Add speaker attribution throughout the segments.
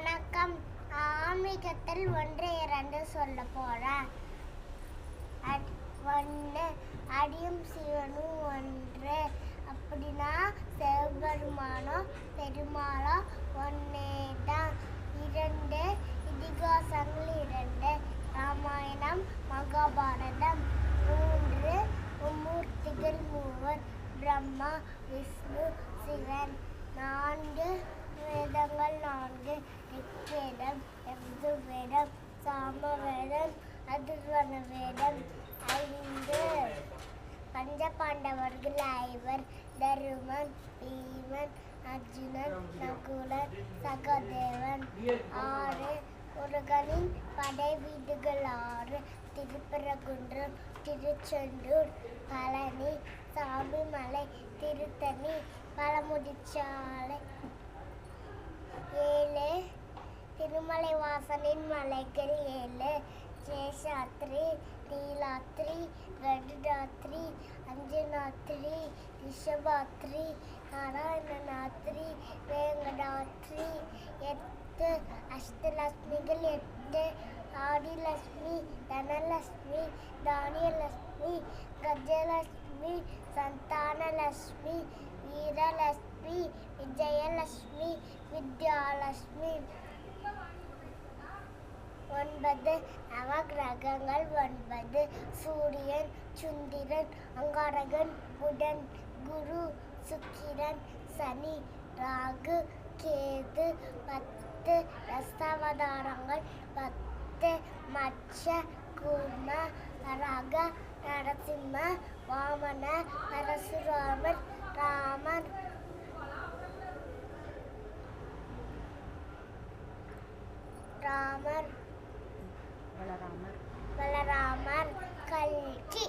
Speaker 1: வணக்கம். ஆன்மீகத்தில் ஒன்று இரண்டு சொல்ல போறேன். ஒன்று, அடியும் சிவனும் ஒன்று. அப்படின்னா சிவபெருமானோ பெருமாளோ ஒன்னேதான். இரண்டு, இதிகாசங்கள் இரண்டு. ராமாயணம், மகாபாரதம். மூன்று, மும்மூர்த்திகள் மூவர். பிரம்மா, விஷ்ணு, சிவன். நான்கு, வேதங்கள் நான்கு. ரிக்வேதம், யஜுர்வேதம், சாமவேதம், அதர்வண வேதம். ஐந்து, பஞ்ச பாண்டவர்கள் ஐவர். தருமன், பீமன், அர்ஜுனன், நகுலன், சகதேவன். ஆறு, முருகனின் படை வீடுகள் ஆறு. திருப்பரங்குன்றம், திருச்செந்தூர், பழனி, சாமிமலை, திருத்தணி, பழமுதிர்ச்சாலை. ஏழு, திருமலை வாசனின் மலைகள் ஏழு. சேஷாத்ரி, நீலாத்ரி, கருடாத்ரி, அஞ்சனாத்ரி, ரிஷபாத்ரி, நாராயணநாத்ரி, வேங்கடாத்ரி. எட்டு, அஷ்டலட்சுமிகள் எட்டு. ஆதிலட்சுமி, தனலட்சுமி, தானியலட்சுமி, கஜலட்சுமி, சந்தானலட்சுமி, வீரலட்சுமி, விஜயலட்சுமி, வித்யாலட்சுமி. ஒன்பது, நவகிரகங்கள் ஒன்பது. சூரியன், சுந்திரன், அங்காரகன், புதன், குரு, சுக்கிரன், சனி, ராகு, கேது. பத்து, தசாவதாரங்கள் பத்து. மச்ச, கூர்ம, வராக, நரசிம்ம, வாமன, பரசுராமர், ராமர். பலராமர், கல்கி.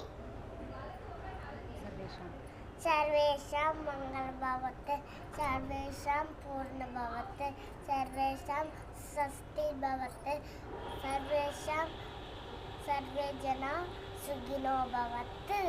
Speaker 1: சர்வேஷாம் மங்கள பவத்து, சர்வேஷாம் பூர்ண பவத்து, சர்வேஷாம் ஸ்வஸ்தி பவத்து, சர்வேஷாம் சர்வே ஜனா சுகினோ பவத்து.